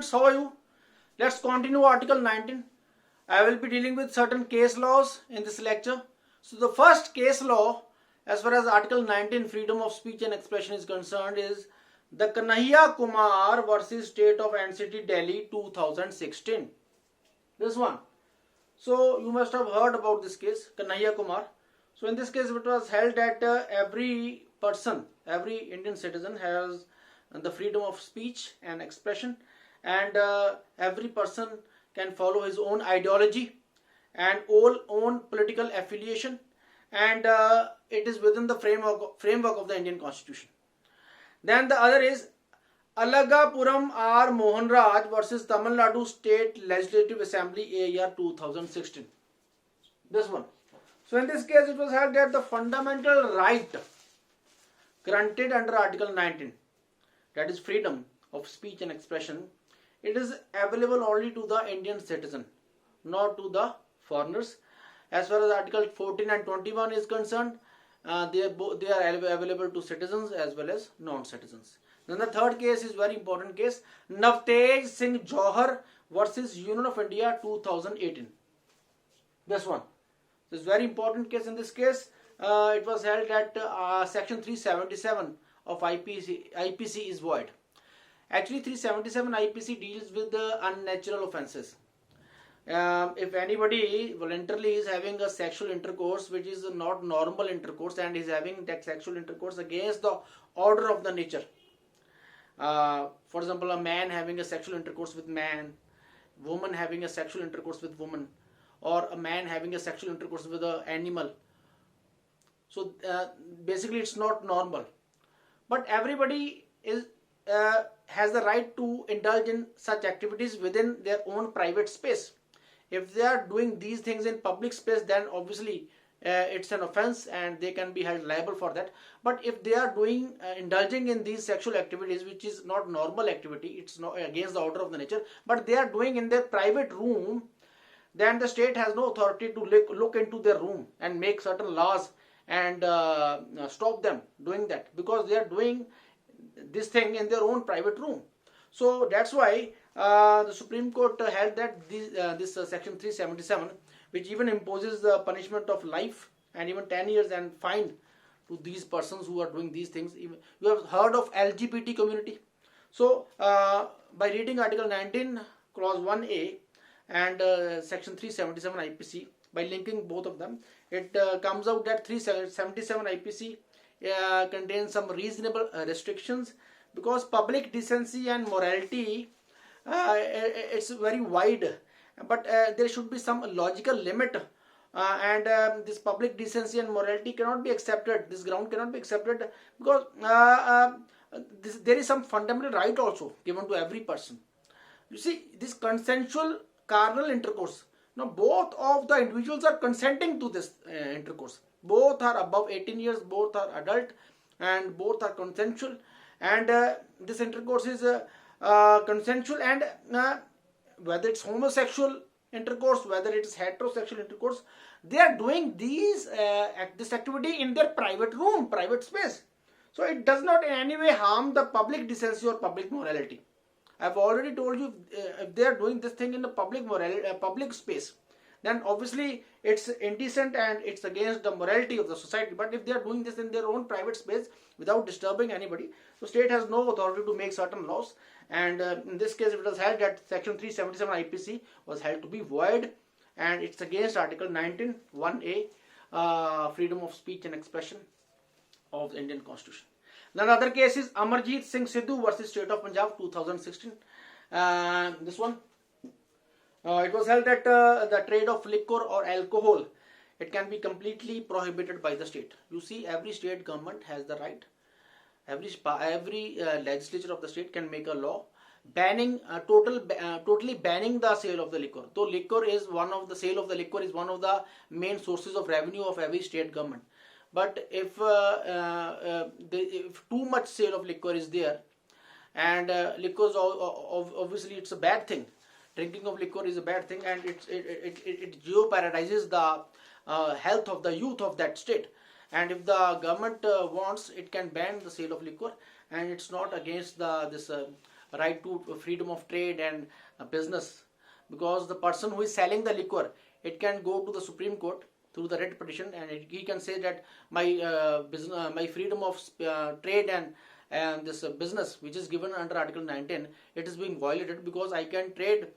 students, how are you? Let's continue Article 19. I will be dealing with certain case laws in this lecture. So the first case law as far as Article 19 freedom of speech and expression is concerned is the Kanhaiya Kumar versus State of NCT Delhi 2016. This one. So you must have heard about this case, Kanhaiya Kumar. So in this case it was held that every person, every Indian citizen has the freedom of speech and expression, and every person can follow his own ideology and own political affiliation, and it is within the framework of the Indian Constitution. Then the other is Alagapuram R. Mohan Raj versus Tamil Nadu State Legislative Assembly AER 2016. This one. So in this case it was held that the fundamental right granted under Article 19, that is freedom of speech and expression, it is available only to the Indian citizen, not to the foreigners. As far as Article 14 and 21 is concerned, they are available to citizens as well as non-citizens. Then the third case is very important case, Navtej Singh Johar versus Union of India 2018. This one. This is very important case. In this case, it was held that Section 377 of IPC is void. Actually, 377 IPC deals with the unnatural offences. If anybody voluntarily is having a sexual intercourse which is not normal intercourse and is having that sexual intercourse against the order of the nature, for example, a man having a sexual intercourse with man, woman having a sexual intercourse with woman, or a man having a sexual intercourse with an animal. So basically it's not normal. But everybody has the right to indulge in such activities within their own private space. If they are doing these things in public space, then obviously it's an offense and they can be held liable for that. But if they are doing indulging in these sexual activities, which is not normal activity, it's not against the order of the nature, but they are doing in their private room, then the state has no authority to look into their room and make certain laws and stop them doing that, because they are doing this thing in their own private room. So that's why the Supreme Court held that this Section 377, which even imposes the punishment of life and even 10 years and fine to these persons who are doing these things. You have heard of LGBT community. So by reading Article 19 Clause 1A and Section 377 IPC, by linking both of them, it comes out that 377 IPC contains some reasonable restrictions, because public decency and morality, it's very wide, but there should be some logical limit, and this public decency and morality cannot be accepted, this ground cannot be accepted, because there is some fundamental right also given to every person. You see, this consensual carnal intercourse, now both of the individuals are consenting to this intercourse, both are above 18 years, both are adult, and both are consensual, and this intercourse is consensual, and whether it's homosexual intercourse, whether it is heterosexual intercourse, they are doing this activity in their private room, private space. So it does not in any way harm the public decency or public morality. I've already told you, if they are doing this thing in the public space, then obviously it's indecent and it's against the morality of the society. But if they are doing this in their own private space without disturbing anybody, the state has no authority to make certain laws. And in this case, it was held that Section 377 IPC was held to be void, and it's against Article 19 1A, freedom of speech and expression of the Indian Constitution. Then another case is Amarjeet Singh Sidhu versus State of Punjab 2016. This one. It was held that the trade of liquor or alcohol, it can be completely prohibited by the state. You see, every state government has the right. Every legislature of the state can make a law banning totally banning the sale of the liquor. Though the sale of the liquor is one of the main sources of revenue of every state government. But if too much sale of liquor is there, and liquor is obviously it's a bad thing. Drinking of liquor is a bad thing, and it jeopardizes the health of the youth of that state. And if the government wants, it can ban the sale of liquor, and it's not against this right to freedom of trade and business, because the person who is selling the liquor, it can go to the Supreme Court through the writ petition, and he can say that my business, my freedom of trade and this business which is given under Article 19, it is being violated, because I can trade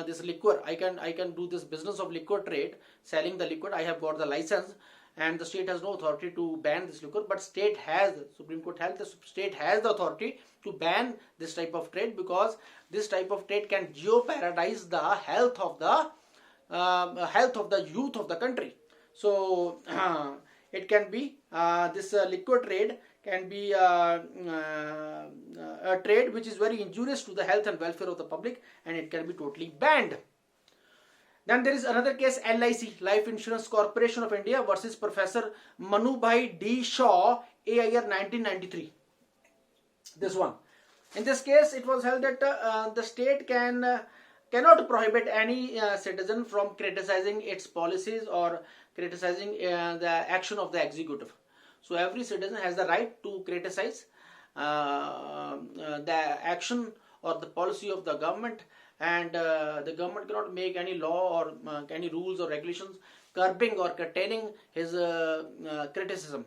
this liquor, I can do this business of liquor trade, selling the liquor, I have got the license, and the state has no authority to ban this liquor, but state has, Supreme Court held the state has the authority to ban this type of trade, because this type of trade can jeopardize the health of the youth of the country. So it can be this liquor trade can be a trade which is very injurious to the health and welfare of the public, and it can be totally banned. Then there is another case, LIC, Life Insurance Corporation of India versus Professor Manubhai D. Shaw, AIR 1993. This one. In this case, it was held that the state cannot prohibit any citizen from criticizing its policies or criticizing the action of the executive. So every citizen has the right to criticize the action or the policy of the government, and the government cannot make any law or any rules or regulations curbing or curtailing his criticism.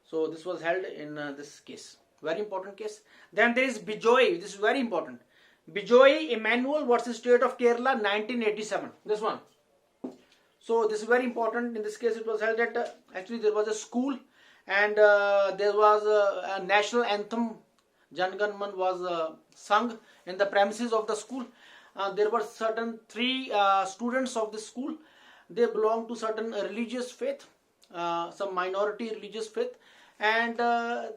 So this was held in this case. Very important case. Then there is Bijoy. This is very important. Bijoy Emmanuel versus State of Kerala 1987. This one. So this is very important. In this case, it was held that actually there was a school, and there was a national anthem, Jan Gan Man, was sung in the premises of the school. There were certain 3 students of this school. They belonged to certain religious faith, some minority religious faith, and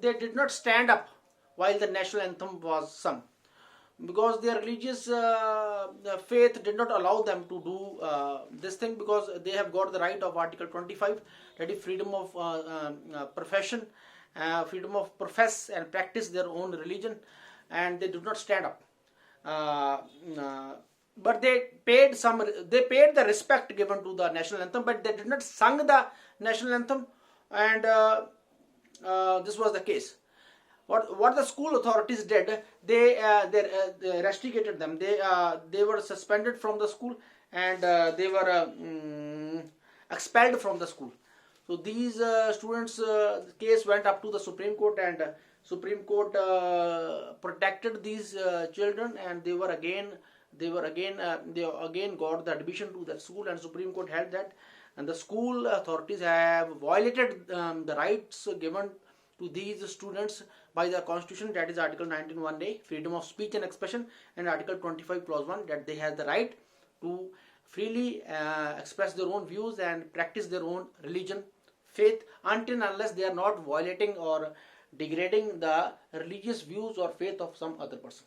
they did not stand up while the national anthem was sung, because their religious faith did not allow them to do this thing, because they have got the right of Article 25, that is freedom of profession, freedom of profess and practice their own religion, and they did not stand up. But they paid the respect given to the national anthem, but they did not sing the national anthem, and this was the case. What the school authorities did, they rusticated them. They were suspended from the school, and they were expelled from the school. So these students' case went up to the Supreme Court, and Supreme Court protected these children, and they again got the admission to that school, and Supreme Court held that, and the school authorities have violated the rights given to these students by the Constitution, that is Article 19(1)(a), freedom of speech and expression, and Article 25 clause 1, that they have the right to freely express their own views and practice their own religion, faith, until and unless they are not violating or degrading the religious views or faith of some other person.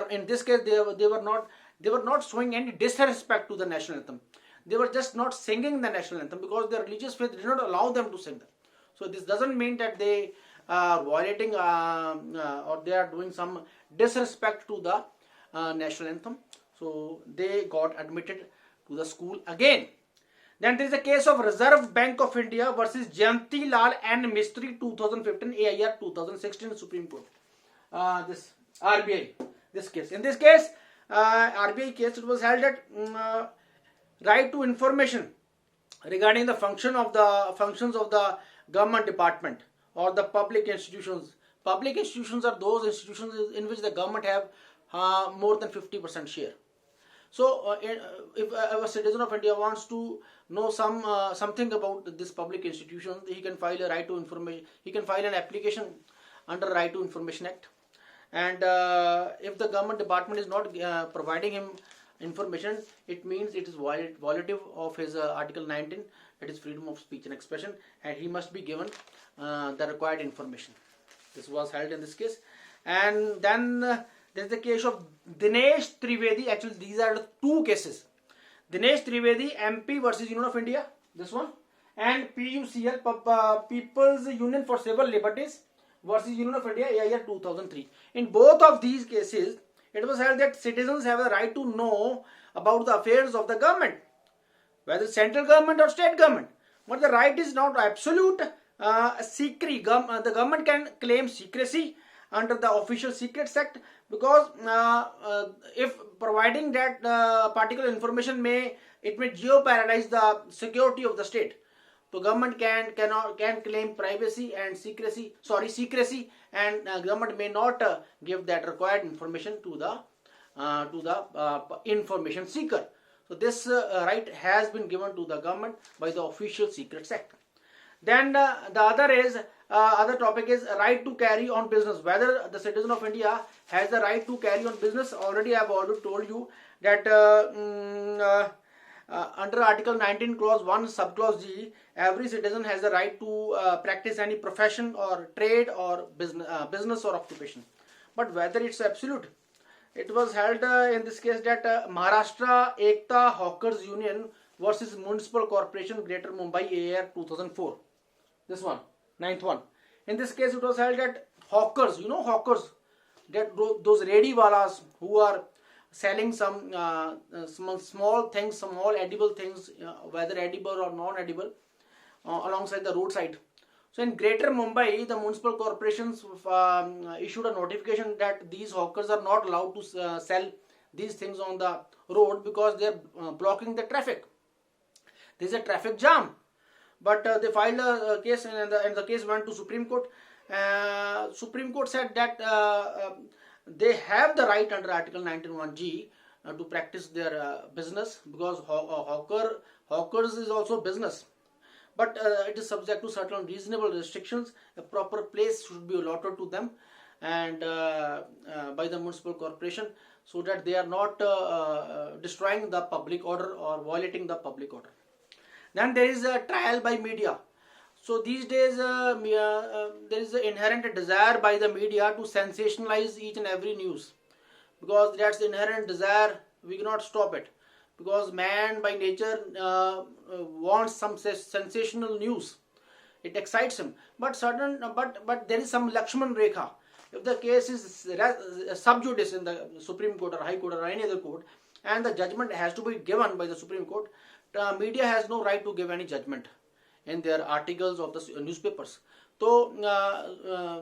In this case, they were not showing any disrespect to the national anthem. They were just not singing the national anthem because their religious faith did not allow them to sing that. So this doesn't mean that they are violating or they are doing some disrespect to the national anthem. So they got admitted to the school again. Then there is a case of Reserve Bank of India versus Jayanti Lal and Mistry 2015, AIR 2016 Supreme Court. This RBI, this case. In this case, RBI case, it was held that right to information regarding the functions of the government department or the public institutions. Public institutions are those institutions in which the government have more than 50% share. So if a citizen of India wants to know something about this public institution, he can file a right to information. He can file an application under Right to Information Act. And if the government department is not providing him information, it means it is violative of his Article 19, that is freedom of speech and expression, and he must be given the required information. This was held in this case. And then there is the case of Dinesh Trivedi. Actually, these are the 2 cases. Dinesh Trivedi, MP versus Union of India, this one, and PUCL, People's Union for Civil Liberties versus Union of India, AIR 2003. In both of these cases, it was held that citizens have a right to know about the affairs of the government, whether central government or state government. But the right is not absolute secrecy. The government can claim secrecy under the Official Secrets Act, because if providing that particular information may jeopardize the security of the state. So government can claim privacy and secrecy, and government may not give that required information to the information seeker. So this right has been given to the government by the Official Secrets Act. Then the other topic is right to carry on business. Whether the citizen of India has the right to carry on business. Already I have already told you that under Article 19 Clause 1 Subclause G, every citizen has the right to practice any profession or trade or business or occupation. But whether it's absolute, it was held in this case that Maharashtra Ekta Hawkers Union versus Municipal Corporation Greater Mumbai AR 2004. This one, ninth one. In this case, it was held that hawkers, hawkers, that those ready-walas who are selling some small things, small edible things, whether edible or non-edible, alongside the roadside. So in Greater Mumbai, the municipal corporations issued a notification that these hawkers are not allowed to sell these things on the road because they are blocking the traffic. There is a traffic jam. But they filed a case, and the case went to Supreme Court. Supreme Court said that they have the right under Article 19(1)G to practice their business, because hawkers is also business. But it is subject to certain reasonable restrictions. A proper place should be allotted to them, and by the municipal corporation, so that they are not destroying the public order or violating the public order. Then there is a trial by media. So these days there is an inherent desire by the media to sensationalize each and every news, because that's the inherent desire. We cannot stop it, because man by nature wants some sensational news. It excites him. But there is some Lakshman Rekha. If the case is sub judice in the Supreme Court or High Court or any other court, and the judgment has to be given by the Supreme Court, media has no right to give any judgment in their articles of the newspapers. So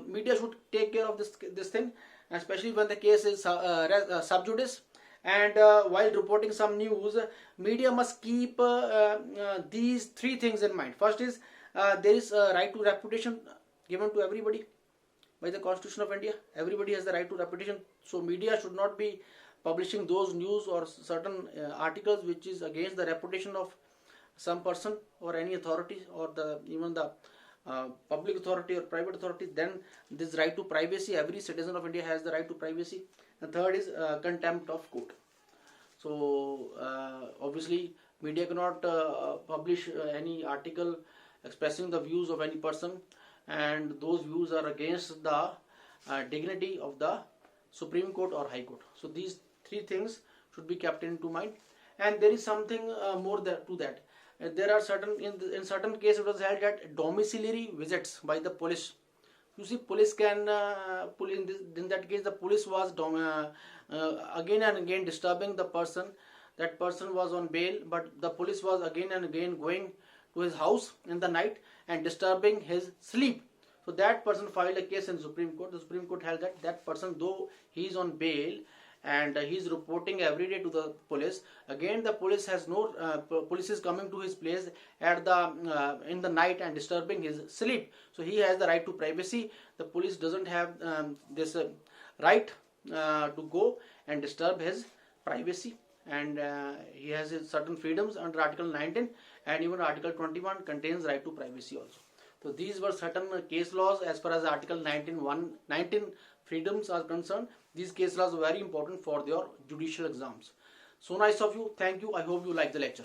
media should take care of this thing, especially when the case is sub judice. And while reporting some news, media must keep these three things in mind. First is there is a right to reputation given to everybody by the Constitution of India. Everybody has the right to reputation. So media should not be publishing those news or certain articles which is against the reputation of some person or any authority, or even the public authority or private authority. Then this right to privacy, every citizen of India has the right to privacy. And third is contempt of court. So obviously media cannot publish any article expressing the views of any person, and those views are against the dignity of the Supreme Court or High Court. So these three things should be kept into mind. And there is something more to that. There are certain in certain cases it was held that domiciliary visits by the police. You see, police can in that case the police was again and again disturbing the person. That person was on bail, but the police was again and again going to his house in the night and disturbing his sleep. So that person filed a case in Supreme Court. The Supreme Court held that person, though he is on bail and he is reporting every day to the police, again the police has no police is coming to his place at the in the night and disturbing his sleep. So he has the right to privacy. The police doesn't have this right to go and disturb his privacy, and he has his certain freedoms under Article 19, and even Article 21 contains right to privacy also. So these were certain case laws as far as Article 19 freedoms are concerned. These case laws are very important for your judicial exams. So nice of you. Thank you. I hope you like the lecture.